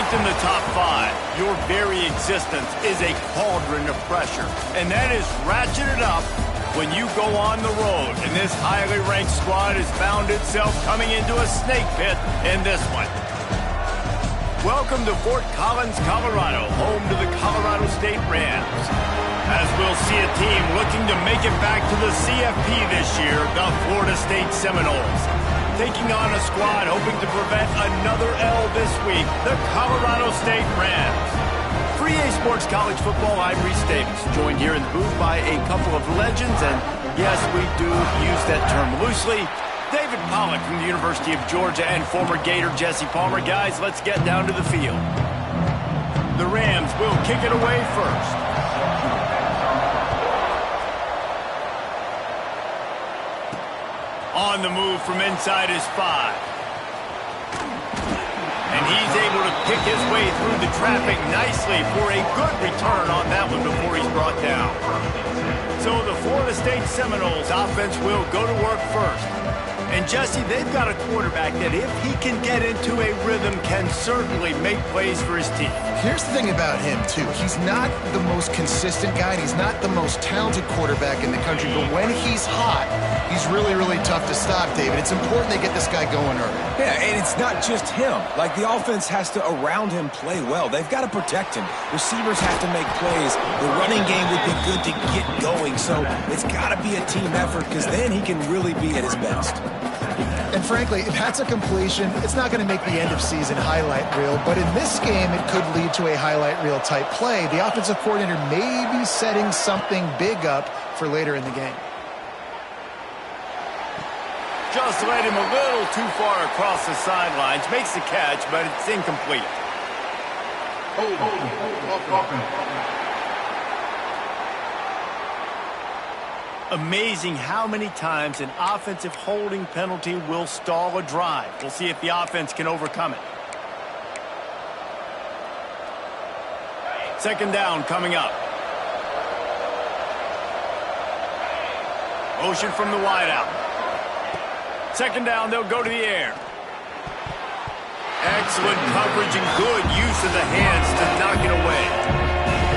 ranked in the top 5, your very existence is a cauldron of pressure. And that is ratcheted up when you go on the road. And this highly ranked squad has found itself coming into a snake pit in this one. Welcome to Fort Collins, Colorado, home to the Colorado State Rams. As we'll see a team looking to make it back to the CFP this year, the Florida State Seminoles. Taking on a squad hoping to prevent another L this week, the Colorado State Rams. For EA Sports College Football, I'm Reese Davis, joined here in the booth by a couple of legends, and yes, we do use that term loosely. David Pollack from the University of Georgia and former Gator Jesse Palmer. Guys, let's get down to the field. The Rams will kick it away first. On the move from inside his 5. And he's able to pick his way through the traffic nicely for a good return on that one before he's brought down. So the Florida State Seminoles offense will go to work first. And Jesse, they've got a quarterback that if he can get into a rhythm can certainly make plays for his team. Here's the thing about him, too. He's not the most consistent guy, and he's not the most talented quarterback in the country. But when he's hot, he's really, really tough to stop, David. It's important they get this guy going early. Yeah, and it's not just him. Like, the offense has to, around him, play well. They've got to protect him. Receivers have to make plays. The running game would be good to get going. So it's got to be a team effort because then he can really be at his best. And frankly, if that's a completion, it's not going to make the end-of-season highlight reel. But in this game, it could lead to a highlight reel type play. The offensive coordinator may be setting something big up for later in the game. Just led him a little too far across the sidelines. Makes the catch, but it's incomplete. Amazing how many times an offensive holding penalty will stall a drive. We'll see if the offense can overcome it. Second down coming up. Motion from the wideout. Second down, they'll go to the air. Excellent coverage and good use of the hands to knock it away.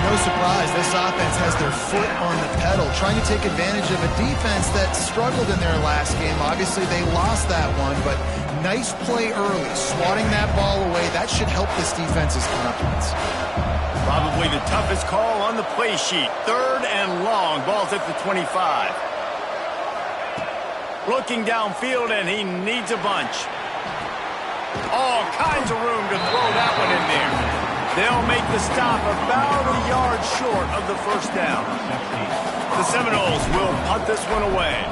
No surprise, this offense has their foot on the pedal, trying to take advantage of a defense that struggled in their last game. Obviously, they lost that one, but nice play early, swatting that ball away. That should help this defense's confidence. Probably the toughest call on the play sheet. Third and long, ball's at the 25. Looking downfield, and he needs a bunch. All kinds of room to throw that one in there. They'll make the stop about a yard short of the first down. The Seminoles will punt this one away.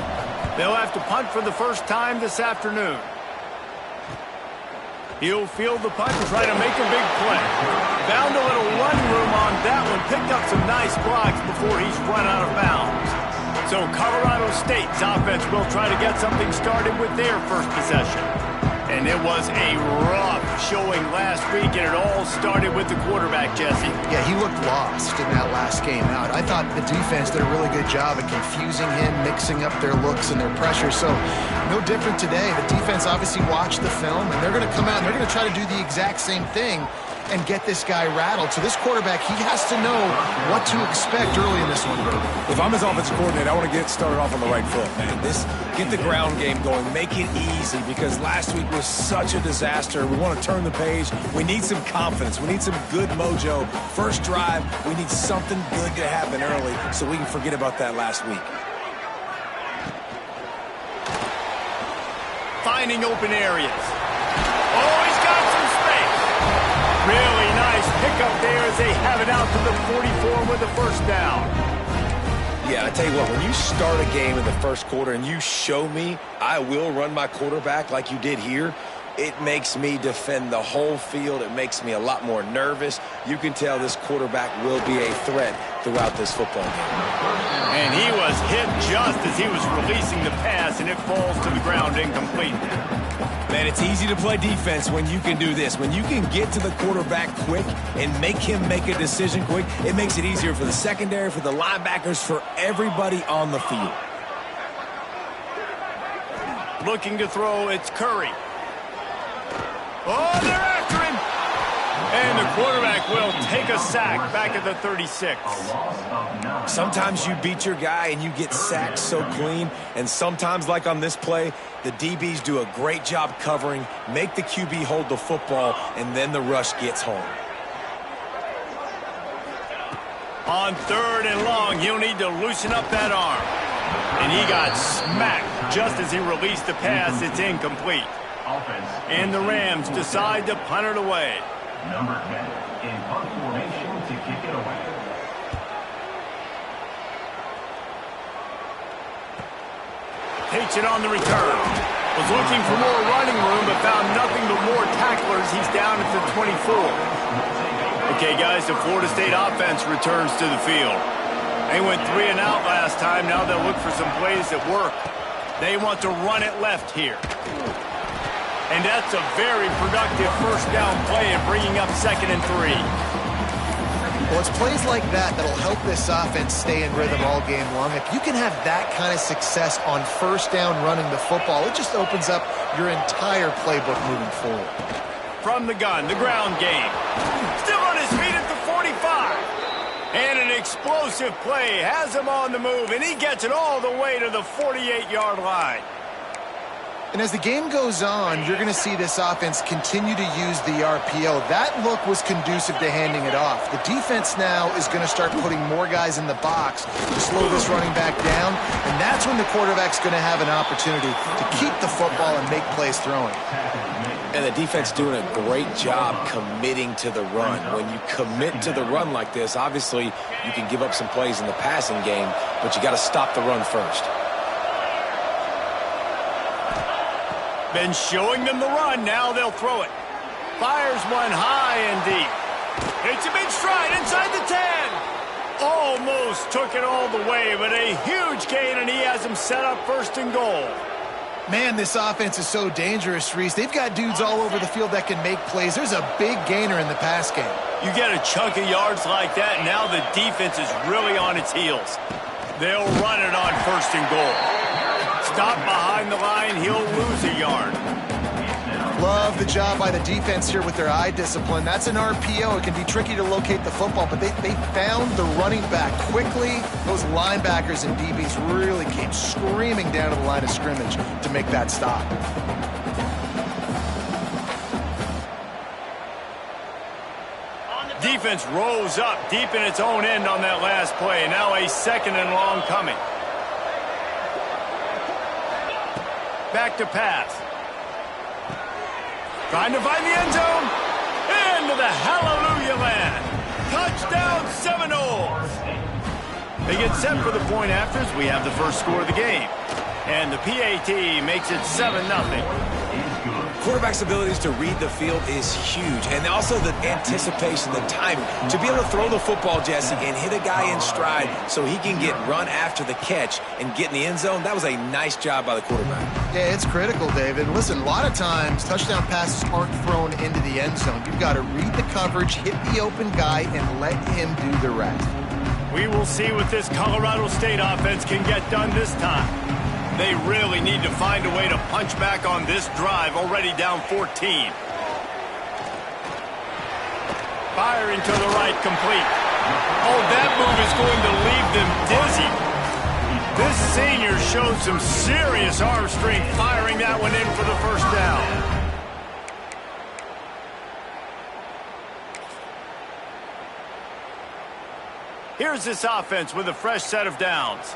They'll have to punt for the first time this afternoon. He'll field the punt and try to make a big play. Found a little run room on that one. Picked up some nice blocks before he's run out of bounds. So Colorado State's offense will try to get something started with their first possession. And it was a rough showing last week, and it all started with the quarterback, Jesse. Yeah, he looked lost in that last game out. I thought the defense did a really good job at confusing him, mixing up their looks and their pressure. So no different today. The defense obviously watched the film, and they're going to come out and they're going to try to do the exact same thing and get this guy rattled. So this quarterback, he has to know what to expect early in this one. If I'm his offensive coordinator, I want to get started off on the right foot, man. Get the ground game going, make it easy, because last week was such a disaster. We want to turn the page. We need some confidence. We need some good mojo. First drive, we need something good to happen early so we can forget about that last week. Finding open areas. Oh, he's got some space. Really nice pickup there as they have it out to the 44 with the first down. Yeah, I tell you what, when you start a game in the first quarter and you show me I will run my quarterback like you did here, it makes me defend the whole field. It makes me a lot more nervous. You can tell this quarterback will be a threat throughout this football game. And he was hit just as he was releasing the pass, and it falls to the ground incomplete. Man, it's easy to play defense when you can do this. When you can get to the quarterback quick and make him make a decision quick, it makes it easier for the secondary, for the linebackers, for everybody on the field. Looking to throw, it's Curry. Oh, they're after him. And the quarterback will take a sack back at the 36. Sometimes you beat your guy and you get sacked so clean, and sometimes, like on this play, the DBs do a great job covering, make the QB hold the football, and then the rush gets home. On 3rd and long, he'll need to loosen up that arm. And he got smacked just as he released the pass. It's incomplete. And the Rams decide to punt it away. Number 10 in punt formation to kick it away. Takes it on the return. Was looking for more running room, but found nothing but more tacklers. He's down at the 24. Okay, guys, the Florida State offense returns to the field. They went 3 and out last time. Now they'll look for some plays that work. They want to run it left here. And that's a very productive first down play and bringing up 2nd and 3. Well, it's plays like that that'll help this offense stay in rhythm all game long. If you can have that kind of success on first down running the football, it just opens up your entire playbook moving forward. From the gun, the ground game. Still on his feet at the 45. And an explosive play has him on the move, and he gets it all the way to the 48-yard line. And as the game goes on, you're going to see this offense continue to use the RPO. That look was conducive to handing it off. The defense now is going to start putting more guys in the box to slow this running back down, and that's when the quarterback's going to have an opportunity to keep the football and make plays throwing. And the defense doing a great job committing to the run. When you commit to the run like this, obviously you can give up some plays in the passing game, but you got to stop the run first. Been showing them the run. Now they'll throw it. Fires one high and deep. Takes a big stride inside the 10. Almost took it all the way, but a huge gain, and he has him set up 1st and goal. Man, this offense is so dangerous, Reese. They've got dudes all over the field that can make plays. There's a big gainer in the pass game. You get a chunk of yards like that, and now the defense is really on its heels. They'll run it on 1st and goal. Stop behind the line, he'll lose a yard. Love the job by the defense here with their eye discipline. That's an RPO. It can be tricky to locate the football, but they found the running back quickly. Those linebackers and DBs really came screaming down to the line of scrimmage to make that stop. Defense rose up deep in its own end on that last play. Now a 2nd and long coming. Back to pass. Trying to find the end zone. Into the hallelujah land. Touchdown Seminoles. They get set for the point afters. We have the first score of the game. And the PAT makes it 7-0. Quarterback's abilities to read the field is huge, and also the anticipation, the timing. To be able to throw the football, Jesse, and hit a guy in stride so he can get run after the catch and get in the end zone, that was a nice job by the quarterback. Yeah, it's critical, David. Listen, a lot of times touchdown passes aren't thrown into the end zone. You've got to read the coverage, hit the open guy, and let him do the rest. We will see what this Colorado State offense can get done this time. They really need to find a way to punch back on this drive, already down 14. Firing to the right, complete. Oh, that move is going to leave them dizzy. This senior showed some serious arm strength firing that one in for the first down. Here's this offense with a fresh set of downs.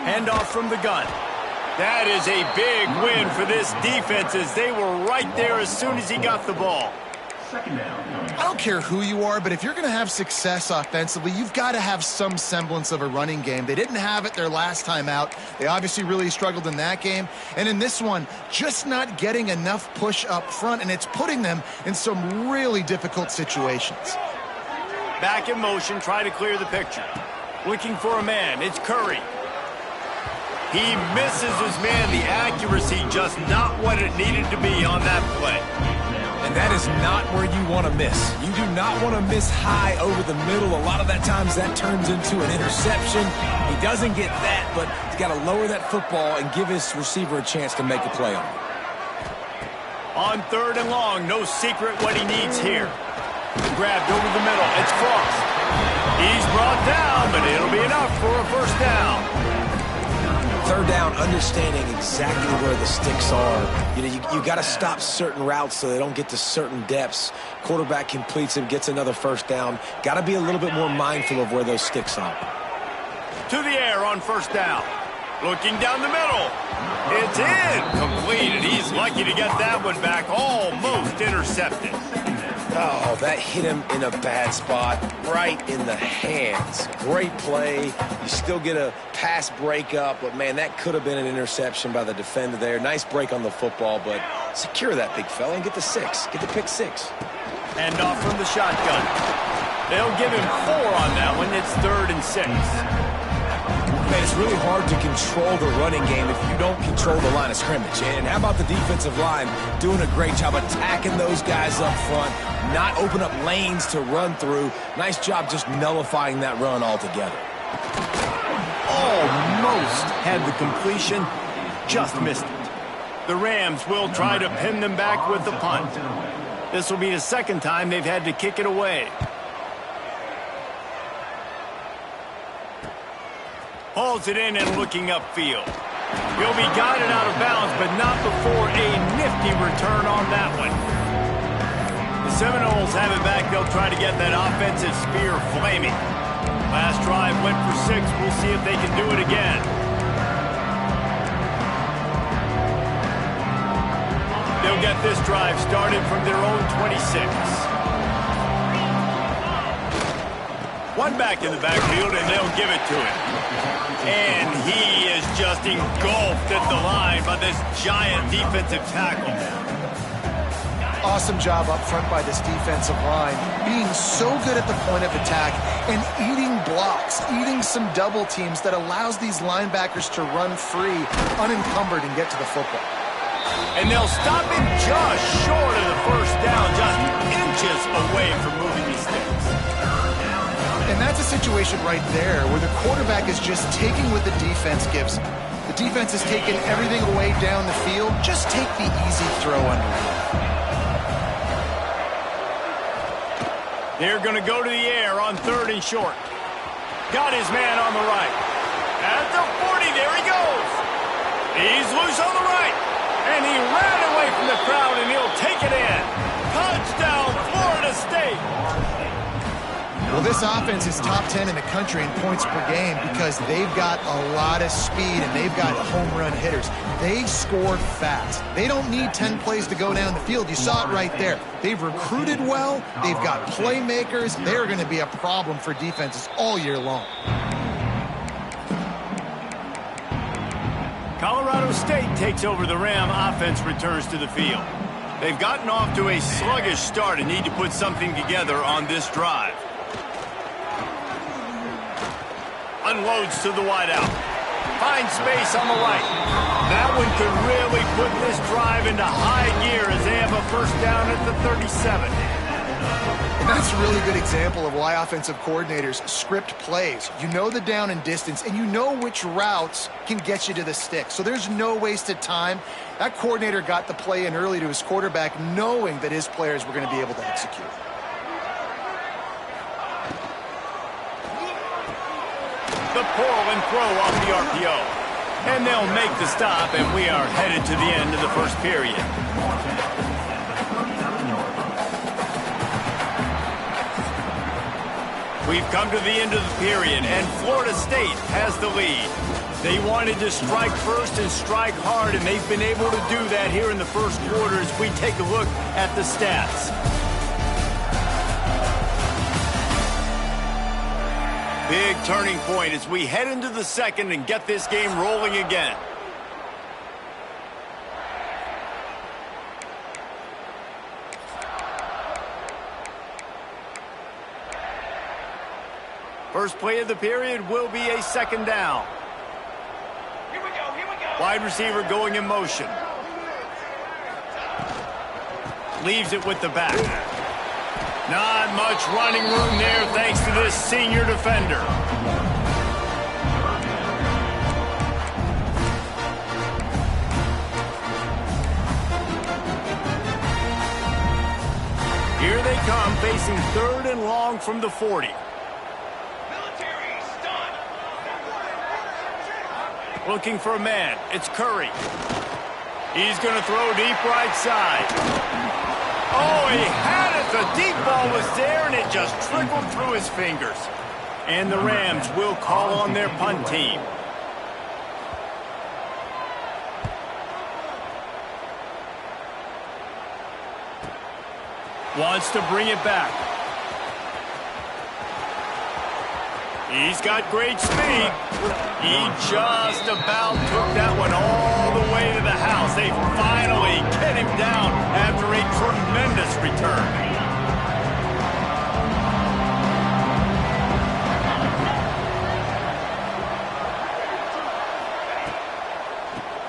Handoff from the gun. That is a big win for this defense as they were right there as soon as he got the ball. I don't care who you are, but if you're going to have success offensively, you've got to have some semblance of a running game. They didn't have it their last time out. They obviously really struggled in that game. And in this one, just not getting enough push up front, and it's putting them in some really difficult situations. Back in motion, try to clear the picture. Looking for a man, it's Curry. He misses his man. The accuracy just not what it needed to be on that play. And that is not where you want to miss. You do not want to miss high over the middle. A lot of that times that turns into an interception. He doesn't get that, but he's got to lower that football and give his receiver a chance to make a play on it. On 3rd and long, no secret what he needs here. Grabbed over the middle. It's Frost. He's brought down, but it'll be enough for a first down. 3rd down, understanding exactly where the sticks are. You got to stop certain routes so they don't get to certain depths. Quarterback completes him, gets another first down. Got to be a little bit more mindful of where those sticks are. To the air on 1st down. Looking down the middle. It's in. Completed. He's lucky to get that one back. Almost intercepted. Oh, that hit him in a bad spot, right in the hands. Great play. You still get a pass breakup, but, man, that could have been an interception by the defender there. Nice break on the football, but secure that big fella and get the 6. Get the pick 6. And off from the shotgun. They'll give him 4 on that one. It's 3rd and 6. Man, it's really hard to control the running game if you don't control the line of scrimmage. And how about the defensive line doing a great job attacking those guys up front, not open up lanes to run through. Nice job just nullifying that run altogether. Almost had the completion, just missed it. The Rams will try to pin them back with the punt. This will be the 2nd time they've had to kick it away. Hauls it in and looking upfield. He'll be guided out of bounds, but not before a nifty return on that one. The Seminoles have it back. They'll try to get that offensive spear flaming. Last drive went for 6. We'll see if they can do it again. They'll get this drive started from their own 26. One back in the backfield, and they'll give it to him. And he is just engulfed at the line by this giant defensive tackle. Awesome job up front by this defensive line, being so good at the point of attack and eating blocks, eating some double teams that allows these linebackers to run free, unencumbered, and get to the football. And they'll stop him just short of the first down, just inches away from moving these sticks. And that's a situation right there where the quarterback is just taking what the defense gives him. The defense is taking everything away down the field. Just take the easy throw underneath. They're going to go to the air on 3rd and short. Got his man on the right. At the 40, there he goes. He's loose on the right. And he ran away from the crowd, and he'll take it in. Touchdown, Florida State. Well, this offense is top 10 in the country in points per game because they've got a lot of speed and they've got home run hitters. They score fast. They don't need 10 plays to go down the field. You saw it right there. They've recruited well. They've got playmakers. They're going to be a problem for defenses all year long. Colorado State takes over the Ram. Offense returns to the field. They've gotten off to a sluggish start and need to put something together on this drive. Unloads to the wideout. Finds space on the right. That one could really put this drive into high gear as they have a first down at the 37. And that's a really good example of why offensive coordinators script plays. You know the down and distance, and you know which routes can get you to the stick. So there's no wasted time. That coordinator got the play in early to his quarterback, knowing that his players were going to be able to execute. The pull and throw off the RPO. And they'll make the stop, and we are headed to the end of the first period. We've come to the end of the period, and Florida State has the lead. They wanted to strike first and strike hard, and they've been able to do that here in the first quarter as we take a look at the stats. Big turning point as we head into the second and get this game rolling again. First play of the period will be a second down. Here we go. Wide receiver going in motion. leaves it with the back. Not much running room there thanks to this senior defender. Here they come, facing 3rd and long from the 40. Looking for a man. It's Curry. He's going to throw deep right side. Oh, he had it. The deep ball was there, and it just trickled through his fingers. And the Rams will call on their punt team. Wants to bring it back. He's got great speed. He just about took that one all the way to the house. They finally get him down after a tremendous return.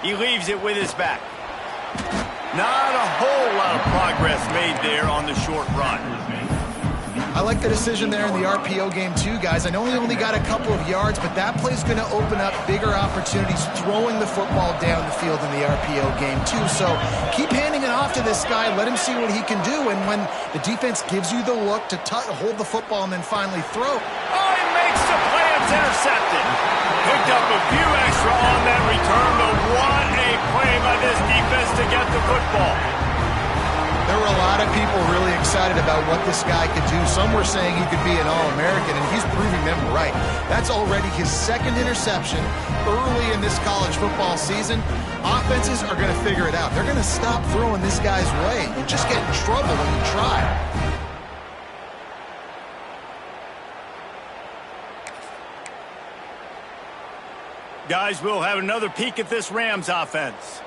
He leaves it with his back. Not a whole lot of progress made there on the short run. I like the decision there in the RPO game too, guys. I know he only got a couple of yards, but that play's going to open up bigger opportunities throwing the football down the field in the RPO game too. So keep handing it off to this guy. Let him see what he can do. And when the defense gives you the look to hold the football and then finally throw. Oh, he makes the play. It's intercepted. Picked up a few extra on that return, but what a play by this defense to get the football. There were a lot of people really excited about what this guy could do. Some were saying he could be an All-American, and he's proving them right. That's already his 2nd interception early in this college football season. Offenses are going to figure it out. They're going to stop throwing this guy's way. You just get in trouble when you try. Guys, we'll have another peek at this Rams offense.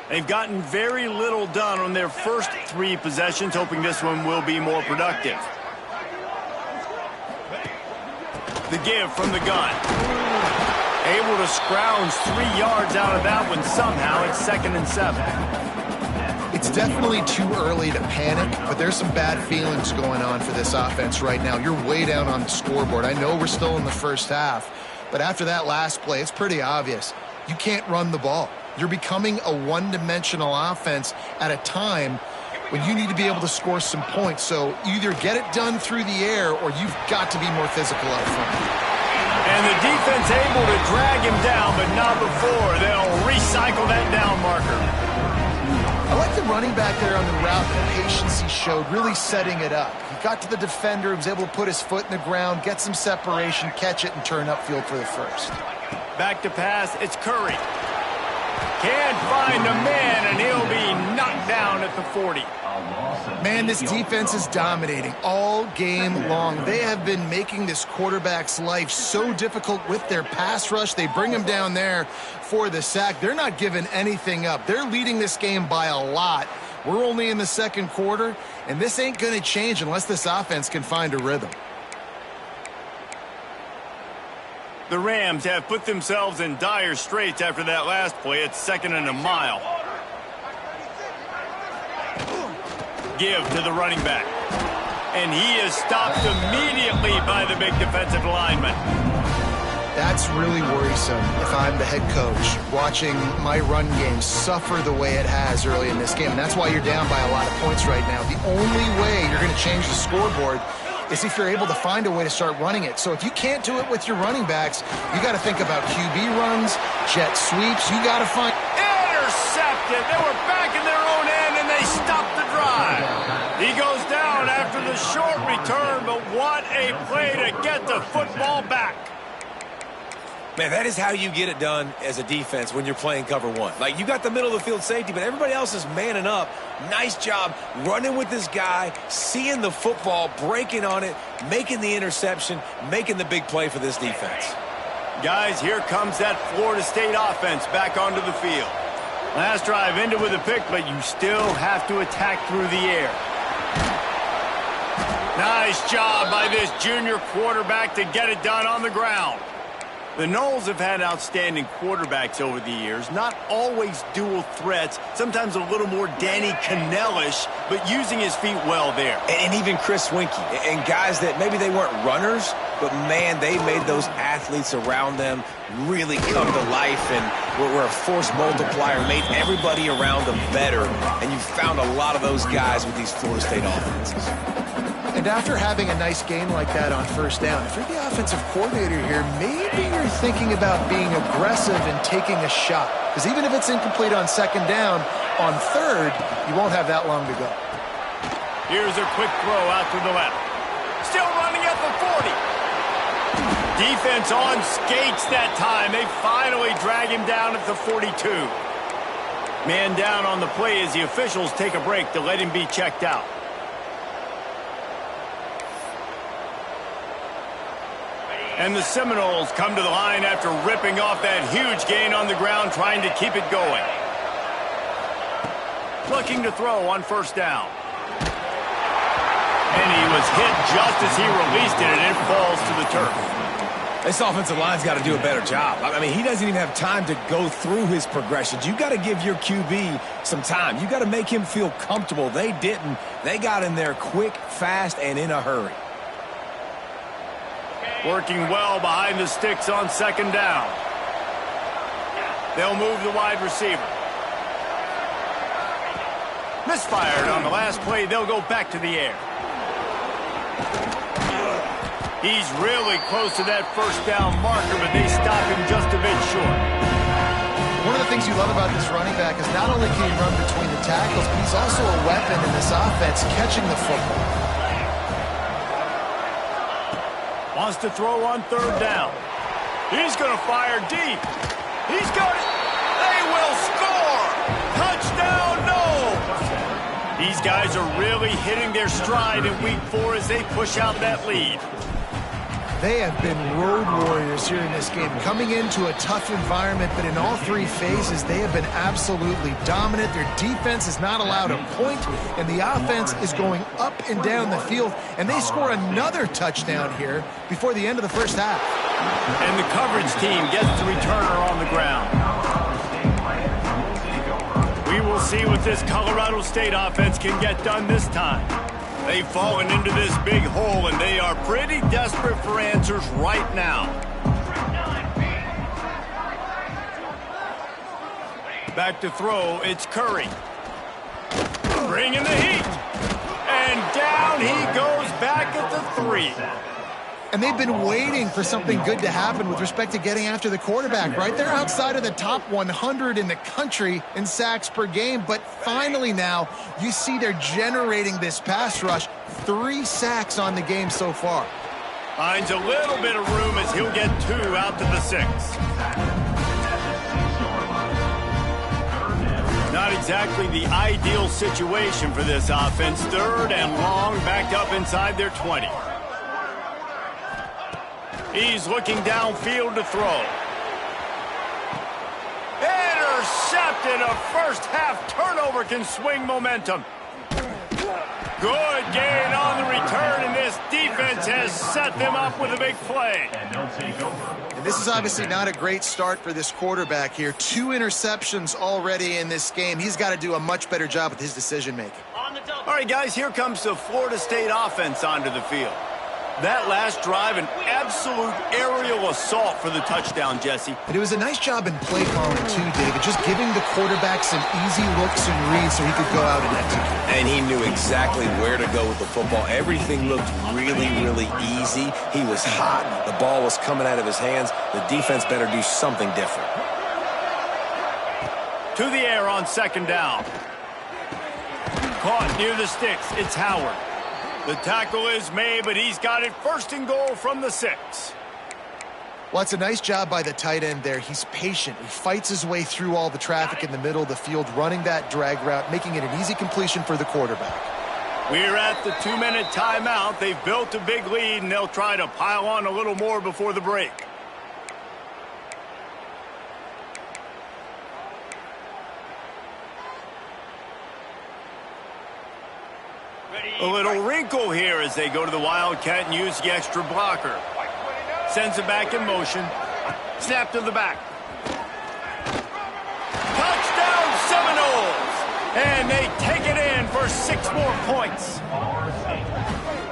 They've gotten very little done on their first 3 possessions, hoping this one will be more productive. The give from the gun. Able to scrounge 3 yards out of that one somehow. It's 2nd and 7. It's definitely too early to panic, but there's some bad feelings going on for this offense right now. You're way down on the scoreboard. I know we're still in the first half, but after that last play, it's pretty obvious. You can't run the ball. You're becoming a one-dimensional offense at a time when you need to be able to score some points. So either get it done through the air or you've got to be more physical up front. And the defense able to drag him down, but not before. They'll recycle that down marker. I like the running back there on the route, the patience he showed, really setting it up. He got to the defender, he was able to put his foot in the ground, get some separation, catch it, and turn upfield for the first. Back to pass, it's Curry. Can't find a man, and he'll be knocked down at the 40. Man, this defense is dominating all game long. They have been making this quarterback's life so difficult with their pass rush. They bring him down there for the sack. They're not giving anything up. They're leading this game by a lot. We're only in the 2nd quarter, and this ain't going to change unless this offense can find a rhythm. The Rams have put themselves in dire straits after that last play. It's 2nd and a mile. Give to the running back. And he is stopped immediately by the big defensive lineman. That's really worrisome if I'm the head coach, watching my run game suffer the way it has early in this game. And that's why you're down by a lot of points right now. The only way you're going to change the scoreboard is if you're able to find a way to start running it. So if you can't do it with your running backs, you got to think about QB runs, jet sweeps. You got to find... Intercepted. They were back in their own end, and they stopped the drive. He goes down after the short return, but what a play to get the football back. Man, that is how you get it done as a defense when you're playing cover 1. Like, you got the middle of the field safety, but everybody else is manning up. Nice job running with this guy, seeing the football, breaking on it, making the interception, making the big play for this defense. Guys, here comes that Florida State offense back onto the field. Last drive ended with a pick, but you still have to attack through the air. Nice job by this junior quarterback to get it done on the ground. The Noles have had outstanding quarterbacks over the years, not always dual threats, sometimes a little more Danny Cannell-ish, but using his feet well there. And even Chris Winkie, and guys that maybe they weren't runners, but man, they made those athletes around them really come to life and were a force multiplier, made everybody around them better, and you found a lot of those guys with these Florida State offenses. And after having a nice game like that on first down, if you're the offensive coordinator here, maybe you're thinking about being aggressive and taking a shot. Because even if it's incomplete on second down, on third, you won't have that long to go. Here's a quick throw out to the left. Still running at the 40. Defense on skates that time. They finally drag him down at the 42. Man down on the play as the officials take a break to let him be checked out. And the Seminoles come to the line after ripping off that huge gain on the ground, trying to keep it going. Looking to throw on first down. And he was hit just as he released it, and it falls to the turf. This offensive line's got to do a better job. I mean, he doesn't even have time to go through his progressions. You got to give your QB some time. You got to make him feel comfortable. They didn't. They got in there quick, fast, and in a hurry. Working well behind the sticks on second down. They'll move the wide receiver. Misfired on the last play. They'll go back to the air. He's really close to that first down marker, but they stop him just a bit short. One of the things you love about this running back is not only can he run between the tackles, but he's also a weapon in this offense catching the football. Wants to throw on third down. He's going to fire deep. He's got it. They will score. Touchdown, no. These guys are really hitting their stride in week 4 as they push out that lead. They have been road warriors here in this game, coming into a tough environment, but in all 3 phases, they have been absolutely dominant. Their defense is not allowed a point, and the offense is going up and down the field, and they score another touchdown here before the end of the first half. And the coverage team gets the returner on the ground. We will see what this Colorado State offense can get done this time. They've fallen into this big hole, and they are pretty desperate for answers right now. Back to throw, it's Curry. Bringing the heat. And down he goes back at the 3. And they've been waiting for something good to happen with respect to getting after the quarterback, right? They're outside of the top 100 in the country in sacks per game, but finally now you see they're generating this pass rush. 3 sacks on the game so far. Finds a little bit of room as he'll get 2 out to the 6. Not exactly the ideal situation for this offense. Third and long, backed up inside their 20. He's looking downfield to throw. Intercepted. A first half turnover can swing momentum. Good gain on the return, and this defense has set them up with a big play. And this is obviously not a great start for this quarterback here. 2 interceptions already in this game. He's got to do a much better job with his decision-making. All right, guys, here comes the Florida State offense onto the field. That last drive, an absolute aerial assault for the touchdown, Jesse. And it was a nice job in play calling, too, David, just giving the quarterback some easy looks and reads so he could go out and execute. And he knew exactly where to go with the football. Everything looked really, really easy. He was hot. The ball was coming out of his hands. The defense better do something different. To the air on second down. Caught near the sticks. It's Howard. The tackle is made, but he's got it first and goal from the 6. Well, it's a nice job by the tight end there. He's patient. He fights his way through all the traffic in the middle of the field, running that drag route, making it an easy completion for the quarterback. We're at the 2-minute timeout. They've built a big lead, and they'll try to pile on a little more before the break. A little wrinkle here as they go to the Wildcat and use the extra blocker. Sends it back in motion. Snap to the back. Touchdown Seminoles! And they take it in for 6 more points.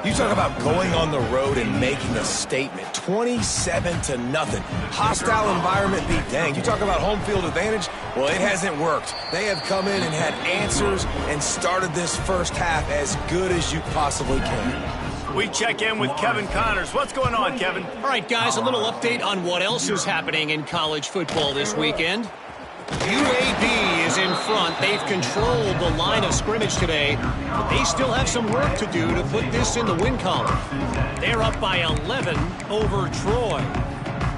You talk about going on the road and making a statement. 27-0. Hostile environment be danged. You talk about home field advantage? Well, it hasn't worked. They have come in and had answers and started this first half as good as you possibly can. We check in with Kevin Connors. What's going on, Kevin? All right, guys, a little update on what else is happening in college football this weekend. UAB is in front. They've controlled the line of scrimmage today, but they still have some work to do to put this in the win column. They're up by 11 over Troy.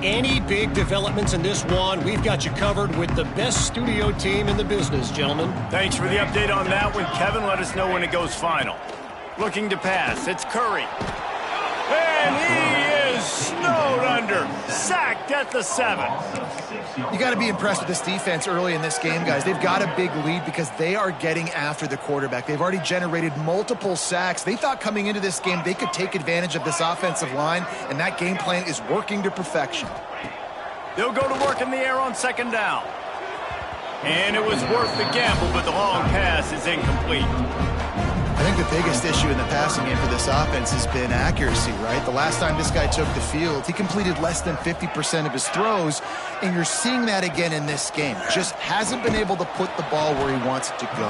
Any big developments in this one, we've got you covered with the best studio team in the business, gentlemen. Thanks for the update on that one, Kevin. Let us know when it goes final. Looking to pass. It's Curry. And he is snowed under. Sacked at the 7. You got to be impressed with this defense early in this game, guys. They've got a big lead because they are getting after the quarterback. They've already generated multiple sacks. They thought coming into this game they could take advantage of this offensive line, and that game plan is working to perfection. They'll go to work in the air on 2nd down. And it was worth the gamble, but the long pass is incomplete. I think the biggest issue in the passing game for this offense has been accuracy, right? The last time this guy took the field, he completed less than 50% of his throws, and you're seeing that again in this game. Just hasn't been able to put the ball where he wants it to go.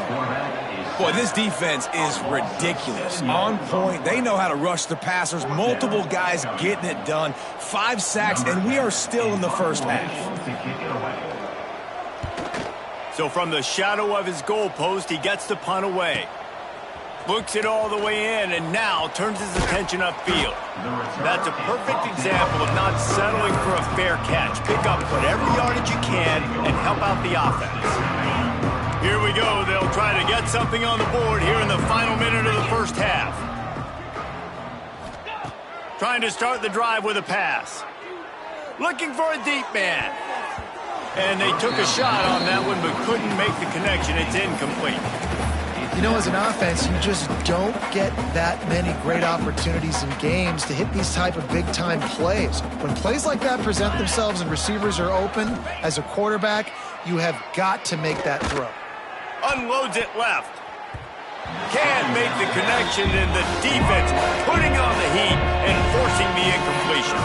Boy, this defense is ridiculous. On point. They know how to rush the passers. Multiple guys getting it done. 5 sacks, and we are still in the first half. So from the shadow of his goalpost, he gets the punt away. Looks it all the way in, and now turns his attention upfield. That's a perfect example of not settling for a fair catch. Pick up whatever yardage you can and help out the offense. Here we go. They'll try to get something on the board here in the final minute of the first half. Trying to start the drive with a pass. Looking for a deep man. And they took a shot on that one but couldn't make the connection. It's incomplete. You know, as an offense, you just don't get that many great opportunities in games to hit these type of big-time plays. When plays like that present themselves and receivers are open, as a quarterback, you have got to make that throw. Unloads it left. Can't make the connection, and the defense putting on the heat and forcing the incompletion.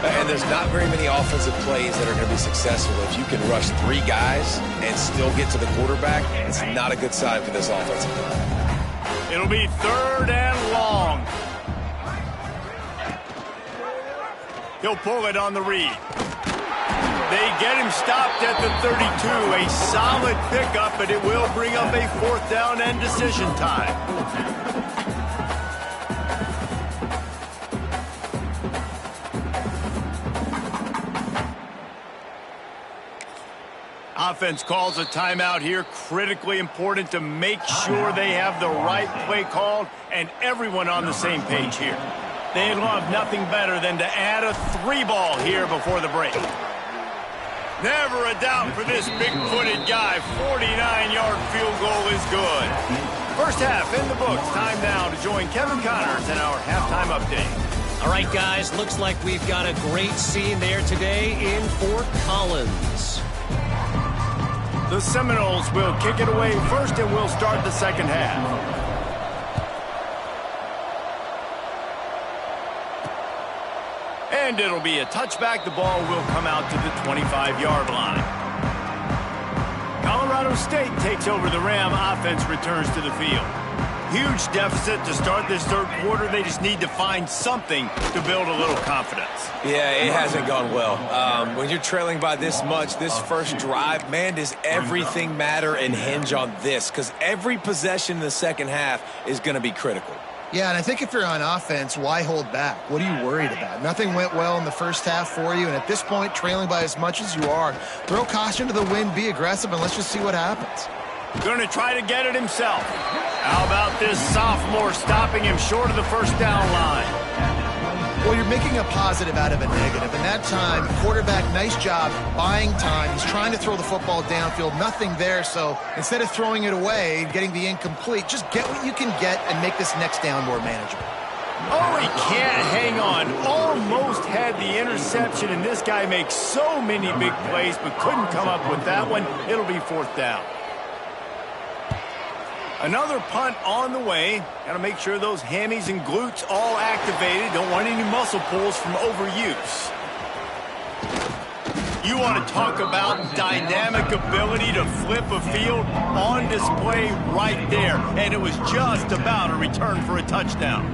And there's not very many offensive plays that are going to be successful. If you can rush 3 guys and still get to the quarterback, it's not a good sign for this offensive play. It'll be 3rd and long. He'll pull it on the read. They get him stopped at the 32. A solid pickup, but it will bring up a 4th down and decision time. Offense calls a timeout here. Critically important to make sure they have the right play called and everyone on the same page here. They love nothing better than to add a 3-ball here before the break. Never a doubt for this big-footed guy. 49-yard field goal is good. First half in the books. Time now to join Kevin Connors in our halftime update. All right, guys, looks like we've got a great scene there today in Fort Collins. The Seminoles will kick it away first, and we'll start the second half. And it'll be a touchback. The ball will come out to the 25-yard line. Colorado State takes over the Ram. Offense returns to the field. Huge deficit to start this 3rd quarter. They just need to find something to build a little confidence. Yeah, it hasn't gone well. When you're trailing by this much, this first drive, man, does everything matter and hinge on this? Because every possession in the second half is going to be critical. Yeah, and I think if you're on offense, why hold back? What are you worried about? Nothing went well in the first half for you, and at this point, trailing by as much as you are, throw caution to the wind, be aggressive, and let's just see what happens. Going to try to get it himself. How about this sophomore stopping him short of the 1st down line? Well, you're making a positive out of a negative. And that time, quarterback, nice job buying time. He's trying to throw the football downfield. Nothing there. So instead of throwing it away and getting the incomplete, just get what you can get and make this next down more manageable. Oh, he can't hang on. Almost had the interception, and this guy makes so many big plays, but couldn't come up with that one. It'll be 4th down. Another punt on the way. Got to make sure those hammies and glutes all activated. Don't want any muscle pulls from overuse. You want to talk about dynamic ability to flip a field on display right there. And it was just about a return for a touchdown.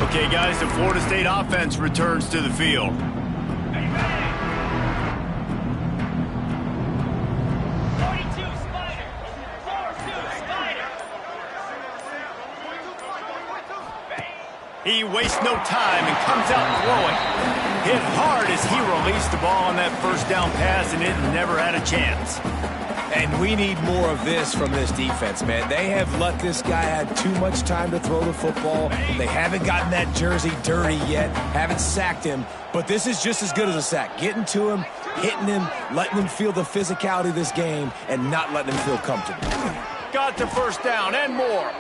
Okay, guys, the Florida State offense returns to the field. He wastes no time and comes out throwing. Hit hard as he released the ball on that first down pass, and it never had a chance. And we need more of this from this defense, man. They have let this guy have too much time to throw the football. They haven't gotten that jersey dirty yet, haven't sacked him. But this is just as good as a sack. Getting to him, hitting him, letting him feel the physicality of this game, and not letting him feel comfortable. Got the first down and more.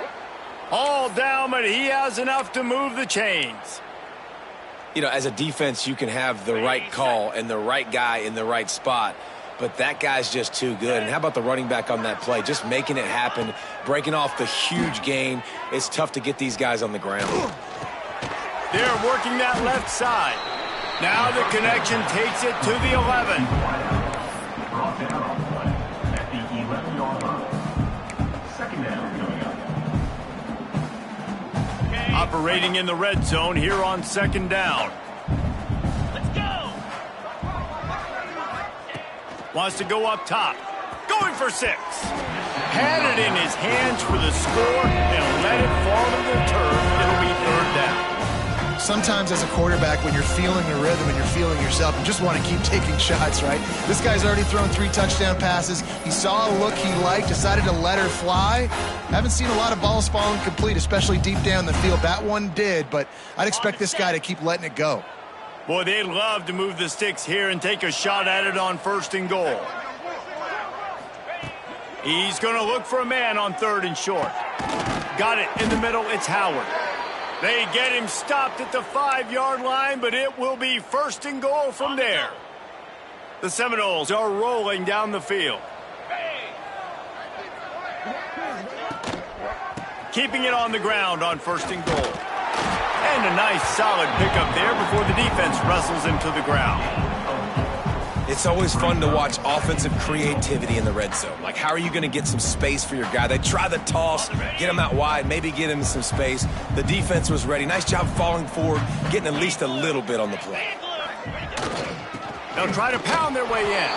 All down, but he has enough to move the chains. You know, as a defense, you can have the right call and the right guy in the right spot, but that guy's just too good. And how about the running back on that play? Just making it happen, breaking off the huge gain. It's tough to get these guys on the ground. They're working that left side. Now the connection takes it to the 11. At the 11-yard line. Second down coming up. Operating in the red zone here on 2nd down. Let's go. Wants to go up top. Going for 6. Had it in his hands for the score and let it fall to the turf. It'll be 3rd down. Sometimes as a quarterback, when you're feeling the rhythm and you're feeling yourself, you just want to keep taking shots, right? This guy's already thrown 3 touchdown passes. He saw a look he liked, decided to let her fly. Haven't seen a lot of balls falling complete, especially deep down the field. That one did, but I'd expect this guy to keep letting it go. Boy, they'd love to move the sticks here and take a shot at it on 1st and goal. He's going to look for a man on 3rd and short. Got it in the middle. It's Howard. They get him stopped at the 5-yard line, but it will be 1st and goal from there. The Seminoles are rolling down the field. Keeping it on the ground on 1st and goal. And a nice solid pickup there before the defense wrestles him to the ground. It's always fun to watch offensive creativity in the red zone. Like, how are you going to get some space for your guy? They try the toss, get him out wide, maybe get him some space. The defense was ready. Nice job falling forward, getting at least a little bit on the play. They'll try to pound their way in.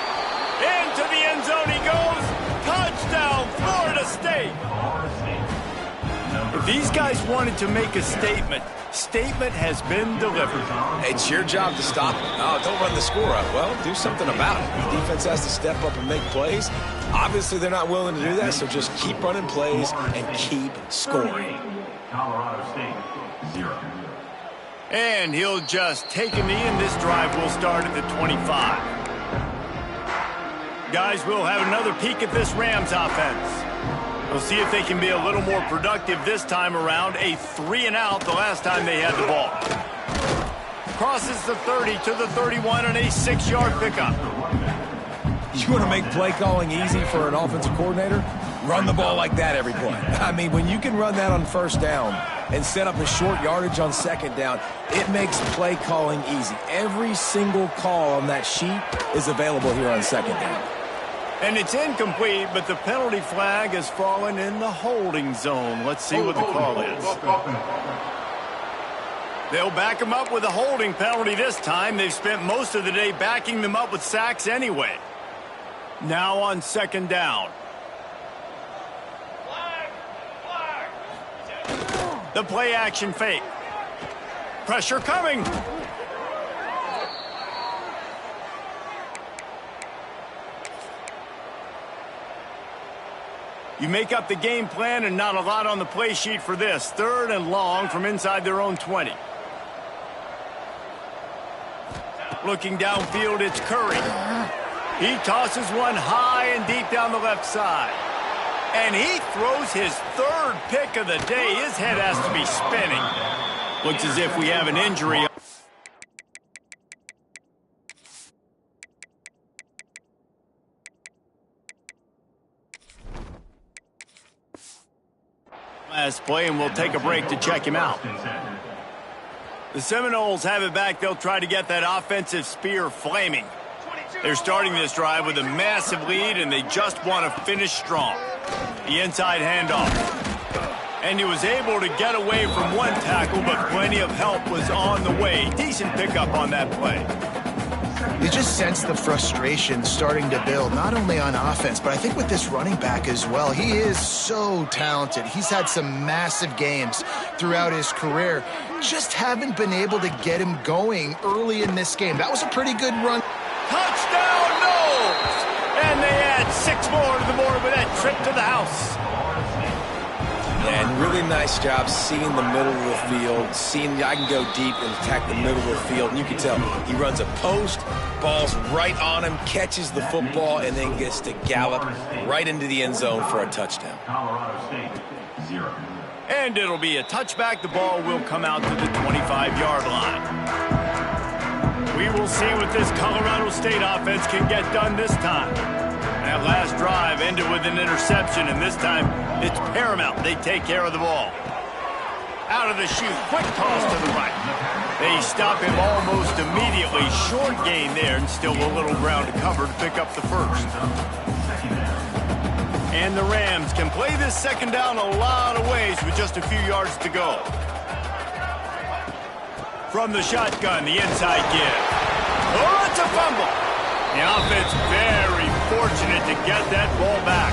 Into the end zone he goes. Touchdown, Florida State. If these guys wanted to make a statement has been delivered. It's your job to stop them. Oh, don't run the score up. Well, do something about it. The defense has to step up and make plays. Obviously, they're not willing to do that, so just keep running plays and keep scoring. Colorado State, 0. And he'll just take a knee, and this drive will start at the 25. Guys, we'll have another peek at this Rams offense. We'll see if they can be a little more productive this time around. A 3-and-out the last time they had the ball. Crosses the 30 to the 31 and a 6-yard pickup. You want to make play calling easy for an offensive coordinator? Run the ball like that every play. I mean, when you can run that on 1st down and set up a short yardage on 2nd down, it makes play calling easy. Every single call on that sheet is available here on 2nd down. And it's incomplete, but the penalty flag has fallen in the holding zone. Let's see what the call is. They'll back him up with a holding penalty this time. They've spent most of the day backing them up with sacks anyway. Now on 2nd down. The play action fake. Pressure coming. You make up the game plan and not a lot on the play sheet for this. 3rd and long from inside their own 20. Looking downfield, it's Curry. He tosses one high and deep down the left side. And he throws his 3rd pick of the day. His head has to be spinning. Looks as if we have an injury. Last play, and we'll take a break to check him out. The Seminoles have it back. They'll try to get that offensive spear flaming. They're starting this drive with a massive lead, and they just want to finish strong. The inside handoff. And he was able to get away from one tackle, but plenty of help was on the way. Decent pickup on that play. You just sense the frustration starting to build, not only on offense, but I think with this running back as well. He is so talented. He's had some massive games throughout his career. Just haven't been able to get him going early in this game. That was a pretty good run. Touchdown, Noles! And they add 6 more to the board with that trip to the house. And really nice job seeing the middle of the field, seeing I can go deep and attack the middle of the field. And you can tell he runs a post, ball's right on him, catches the football, and then gets to gallop right into the end zone for a touchdown. Colorado State, 0. And it'll be a touchback. The ball will come out to the 25-yard line. We will see what this Colorado State offense can get done this time. That last drive ended with an interception, and this time it's paramount they take care of the ball. Out of the chute, quick toss to the right. They stop him almost immediately. Short gain there, and still a little ground to cover to pick up the first. And the Rams can play this second down a lot of ways with just a few yards to go. From the shotgun, the inside give. Oh, it's a fumble. The offense very fortunate to get that ball back.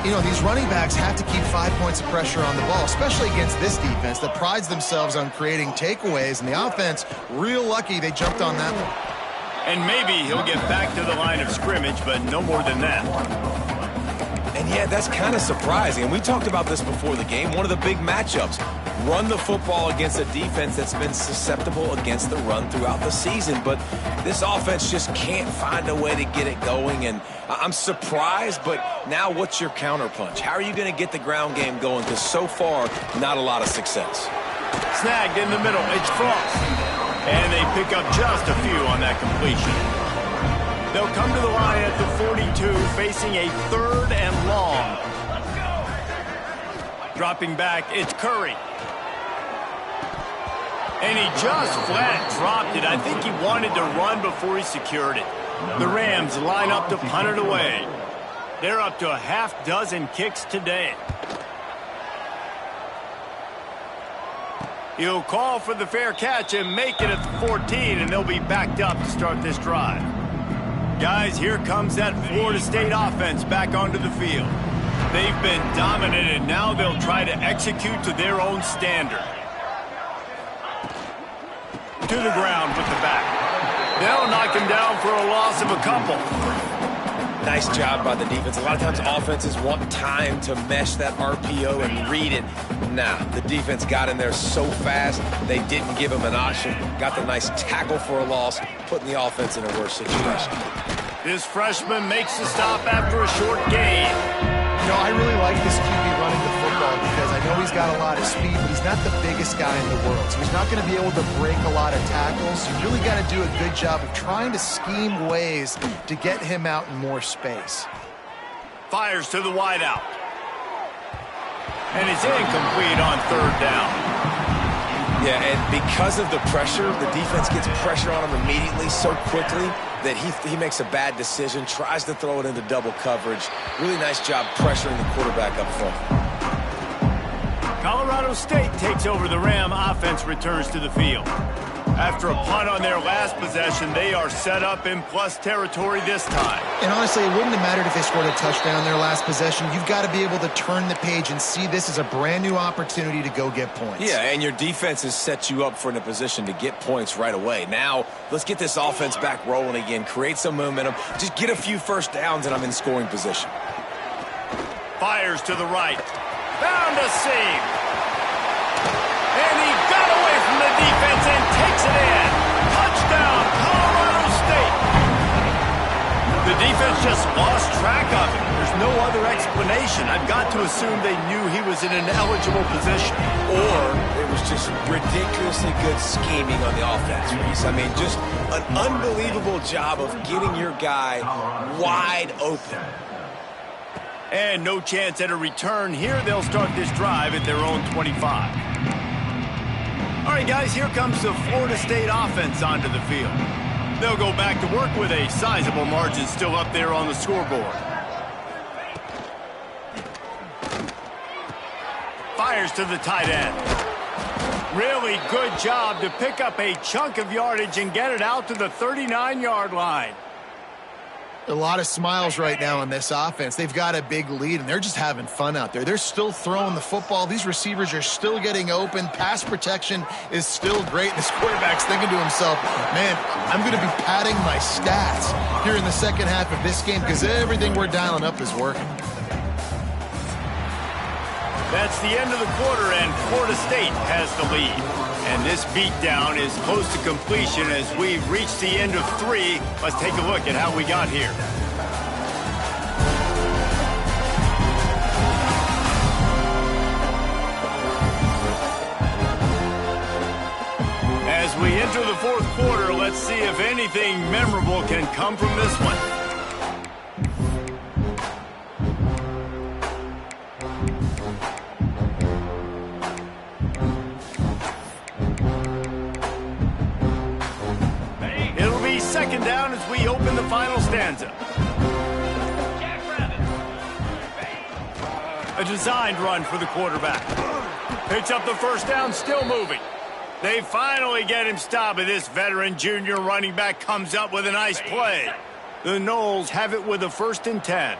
You know, these running backs have to keep 5 points of pressure on the ball, especially against this defense that prides themselves on creating takeaways. And the offense, real lucky they jumped on that one. And maybe he'll get back to the line of scrimmage, but no more than that. And yeah, that's kind of surprising. And we talked about this before the game. One of the big matchups. Run the football against a defense that's been susceptible against the run throughout the season. But this offense just can't find a way to get it going. And I'm surprised, but now what's your counterpunch? How are you going to get the ground game going? Because so far, not a lot of success. Snagged in the middle. It's Frost. And they pick up just a few on that completion. They'll come to the line at the 42, facing a 3rd and long. Dropping back, it's Curry. And he just flat dropped it. I think he wanted to run before he secured it. The Rams line up to punt it away. They're up to a half-dozen kicks today. He'll call for the fair catch and make it at the 14, and they'll be backed up to start this drive. Guys, here comes that Florida State offense back onto the field. They've been dominant, and now they'll try to execute to their own standard. To the ground with the back. They'll knock him down for a loss of a couple. Nice job by the defense. A lot of times offenses want time to mesh that RPO and read it. Nah, the defense got in there so fast, they didn't give him an option. Got the nice tackle for a loss, putting the offense in a worse situation. This freshman makes the stop after a short gain. You know, I really like this QB running the football because I know he's got a lot of speed, but he's not the biggest guy in the world. So he's not going to be able to break a lot of tackles. You really got to do a good job of trying to scheme ways to get him out in more space. Fires to the wideout. And it's incomplete on 3rd down. Yeah, and because of the pressure, the defense gets pressure on him immediately so quickly that he makes a bad decision, tries to throw it into double coverage. Really nice job pressuring the quarterback up front. Colorado State takes over. The Ram offense returns to the field. After a punt on their last possession, they are set up in plus territory this time. And honestly, it wouldn't have mattered if they scored a touchdown on their last possession. You've got to be able to turn the page and see this as a brand new opportunity to go get points. Yeah, and your defense has set you up for in a position to get points right away. Now, let's get this offense back rolling again, create some momentum, just get a few first downs, and I'm in scoring position. Fires to the right. Found a seam. And he got away from the defense and takes it in. Touchdown, Colorado State. The The defense just lost track of him. There's no other explanation. I've got to assume they knew he was in an eligible position. Or it was just ridiculously good scheming on the offense, Reese. I mean, just an unbelievable job of getting your guy wide open. And no chance at a return here. They'll start this drive at their own 25. All right, guys, here comes the Florida State offense onto the field. They'll go back to work with a sizable margin still up there on the scoreboard. Fires to the tight end. Really good job to pick up a chunk of yardage and get it out to the 39-yard line. A lot of smiles right now on this offense. They've got a big lead, and they're just having fun out there. They're still throwing the football. These receivers are still getting open. Pass protection is still great. This quarterback's thinking to himself, man, I'm going to be padding my stats here in the second half of this game because everything we're dialing up is working. That's the end of the quarter, and Florida State has the lead. And this beatdown is close to completion as we reach the end of 3. Let's take a look at how we got here. As we enter the fourth quarter, let's see if anything memorable can come from this one. Second down as we open the final stanza. A designed run for the quarterback. Picks up the first down, still moving. They finally get him stopped, but this veteran junior running back comes up with a nice play. The Noles have it with a 1st and 10.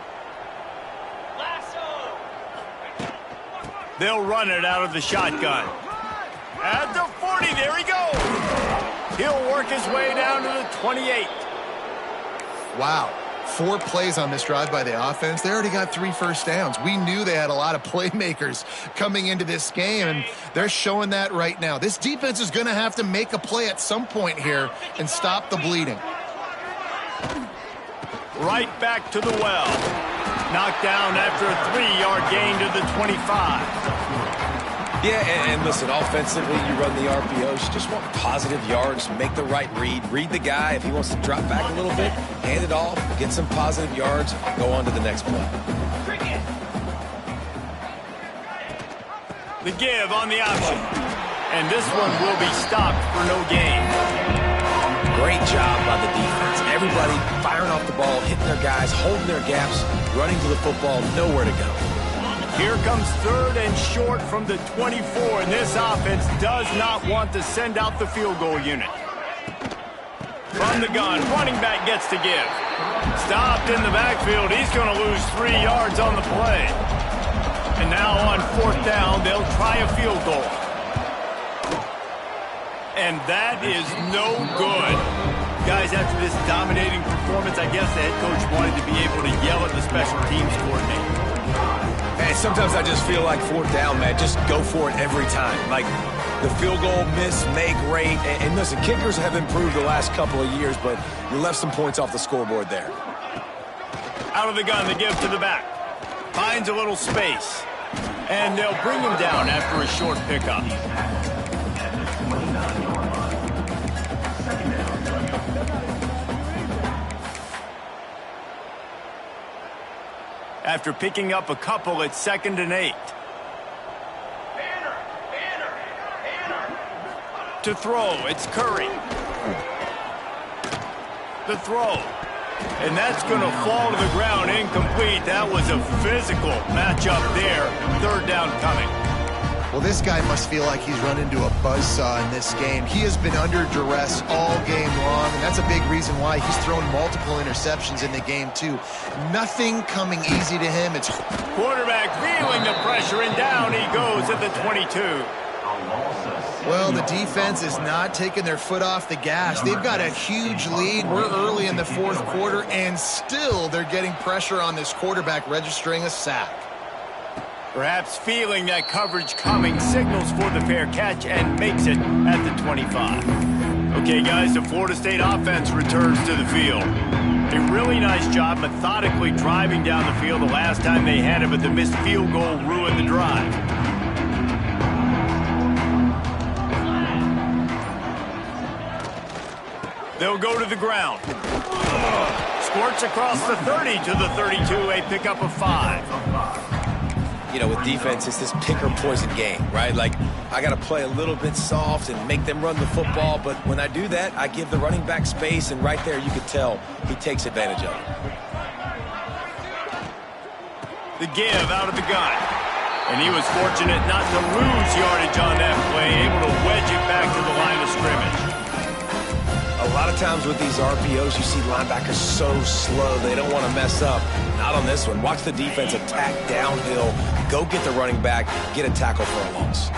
They'll run it out of the shotgun. At the 40, there he goes. He'll work his way down to the 28. Wow. 4 plays on this drive by the offense. They already got 3 first downs. We knew they had a lot of playmakers coming into this game, and they're showing that right now. This defense is going to have to make a play at some point here and stop the bleeding. Right back to the well. Knocked down after a 3-yard gain to the 25. Yeah, and listen, offensively, you run the RPOs. You just want positive yards, make the right read the guy. If he wants to drop back a little bit, hand it off, get some positive yards, go on to the next play. The give on the option. And this one will be stopped for no gain. Great job by the defense. Everybody firing off the ball, hitting their guys, holding their gaps, running to the football, nowhere to go. Here comes 3rd and short from the 24, and this offense does not want to send out the field goal unit. From the gun, running back gets to give. Stopped in the backfield. He's going to lose 3 yards on the play. And now on 4th down, they'll try a field goal. And that is no good. Guys, after this dominating performance, I guess the head coach wanted to be able to yell at the special teams coordinator. And sometimes I just feel like 4th down, man, just go for it every time. Like the field goal miss, make rate. And listen, kickers have improved the last couple of years, but you left some points off the scoreboard there. Out of the gun, the give to the back. Finds a little space. And they'll bring him down after a short pickup. After picking up a couple, it's 2nd and 8. To throw, it's Curry. The throw. And that's going to fall to the ground incomplete. That was a physical matchup there. 3rd down coming. Well, this guy must feel like he's run into a buzzsaw in this game. He has been under duress all game long, and that's a big reason why he's thrown multiple interceptions in the game, too. Nothing coming easy to him. It's quarterback feeling the pressure, and down he goes at the 22. Well, the defense is not taking their foot off the gas. They've got a huge lead. We're early in the 4th quarter, and still they're getting pressure on this quarterback, registering a sack. Perhaps feeling that coverage coming, signals for the fair catch and makes it at the 25. Okay, guys, the Florida State offense returns to the field. A really nice job methodically driving down the field the last time they had it, but the missed field goal ruined the drive. They'll go to the ground. Squirts across the 30 to the 32, a pickup of 5. You know, with defense, it's this pick or poison game, right? Like, I got to play a little bit soft and make them run the football, but when I do that, I give the running back space, and right there you can tell he takes advantage of it. The give out of the gun. And he was fortunate not to lose yardage on that play, able to wedge it back to the line of scrimmage. A lot of times with these RPOs, you see linebackers so slow, they don't want to mess up. Not on this one. Watch the defense attack downhill, go get the running back, get a tackle for a loss.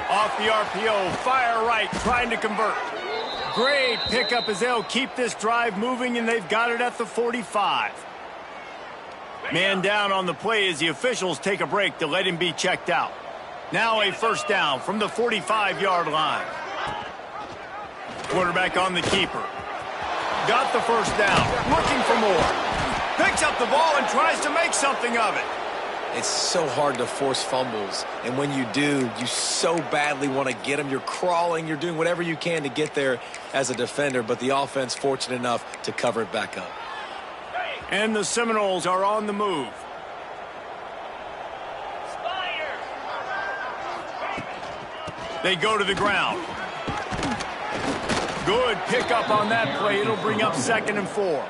Off the RPO, fire right, trying to convert. Great pickup as they'll keep this drive moving, and they've got it at the 45. Man down on the play as the officials take a break to let him be checked out. Now a first down from the 45-yard line. Quarterback on the keeper. Got the first down, looking for more. Picks up the ball and tries to make something of it. It's so hard to force fumbles, and when you do, you so badly want to get them. You're crawling, you're doing whatever you can to get there as a defender, but the offense fortunate enough to cover it back up. And the Seminoles are on the move. They go to the ground. Good pickup on that play. It'll bring up 2nd and 4.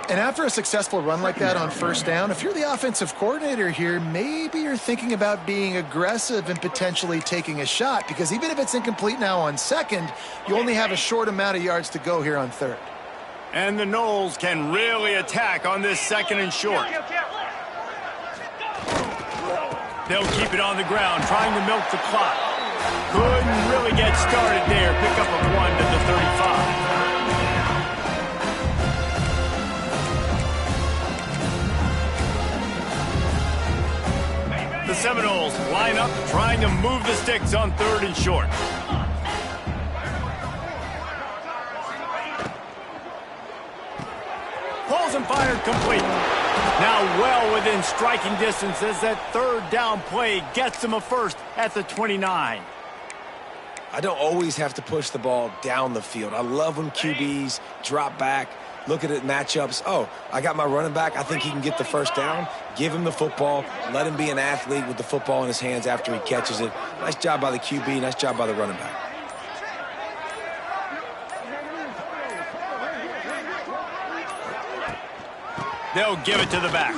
And after a successful run like that on first down, if you're the offensive coordinator here, maybe you're thinking about being aggressive and potentially taking a shot, because even if it's incomplete now on 2nd, you only have a short amount of yards to go here on 3rd. And the Noles can really attack on this 2nd and short. They'll keep it on the ground, trying to milk the clock. Couldn't really get started there. Pick up a 1 to the 35. The Seminoles line up, trying to move the sticks on 3rd and short. Pulls and fired complete. Now well within striking distance as that 3rd down play gets him a first at the 29. I don't always have to push the ball down the field. I love when QBs drop back, look at it matchups. Oh, I got my running back. I think he can get the first down. Give him the football. Let him be an athlete with the football in his hands after he catches it. Nice job by the QB. Nice job by the running back. They'll give it to the back.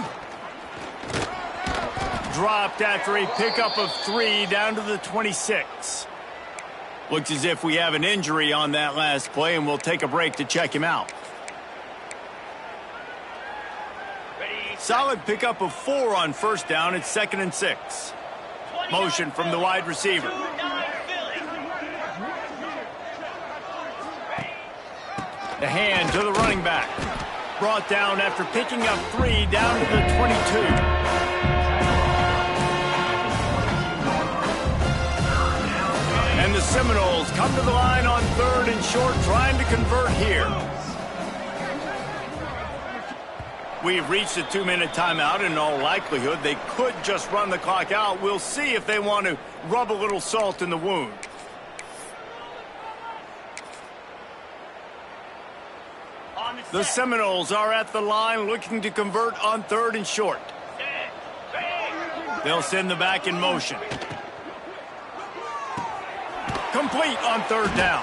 Dropped after a pickup of 3 down to the 26. Looks as if we have an injury on that last play, and we'll take a break to check him out. Solid pickup of 4 on first down. It's 2nd and 6. Motion from the wide receiver. The hand to the running back. Brought down after picking up 3 down to the 22. And the Seminoles come to the line on 3rd and short, trying to convert here. We've reached a 2-minute timeout. In all likelihood, they could just run the clock out. We'll see if they want to rub a little salt in the wound. The Seminoles are at the line looking to convert on 3rd and short. They'll send the back in motion. Complete on 3rd down.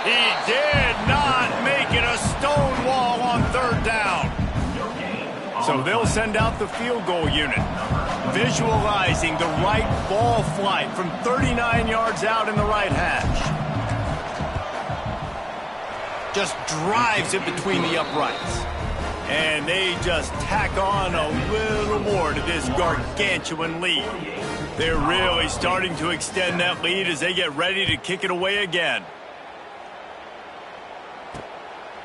He did not make it a stone wall on 3rd down. So they'll send out the field goal unit, visualizing the right ball flight from 39 yards out in the right hash. Just drives it between the uprights. And they just tack on a little more to this gargantuan lead. They're really starting to extend that lead as they get ready to kick it away again.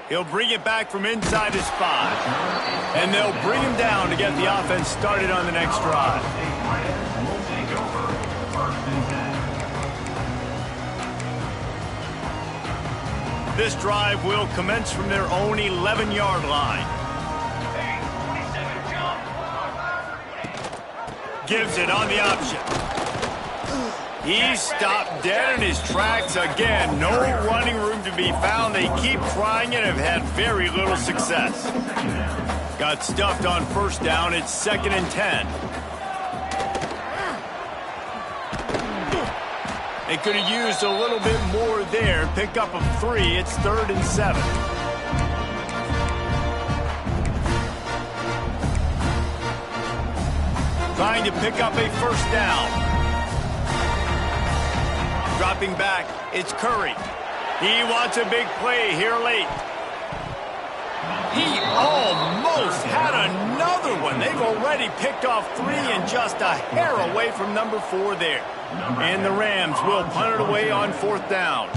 He'll bring it back from inside his 5. And they'll bring him down to get the offense started on the next drive. This drive will commence from their own 11-yard line. Gives it on the option. He's stopped dead in his tracks again. No running room to be found. They keep trying and have had very little success. Got stuffed on first down. It's 2nd and 10. They could have used a little bit more there. Pick up a 3. It's 3rd and 7. Trying to pick up a first down. Dropping back, it's Curry. He wants a big play here late. He almost had another one. They've already picked off 3 and just a hair away from number 4 there. And the Rams will punt it away on 4th down.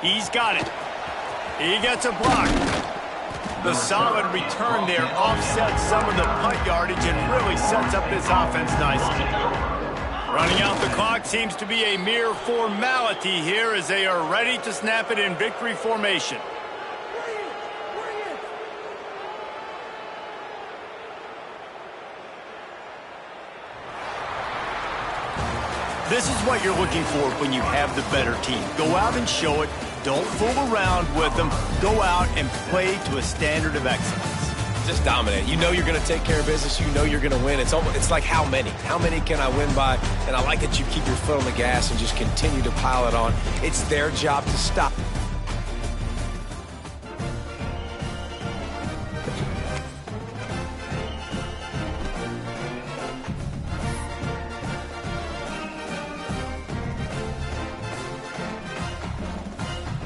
He's got it. He gets a block. The solid return there offsets some of the punt yardage and really sets up this offense nicely. Running out the clock seems to be a mere formality here as they are ready to snap it in victory formation. This is what you're looking for when you have the better team. Go out and show it. Don't fool around with them. Go out and play to a standard of excellence. Just dominate. You know you're going to take care of business. You know you're going to win. It's like how many? How many can I win by? And I like that you keep your foot on the gas and just continue to pile it on. It's their job to stop.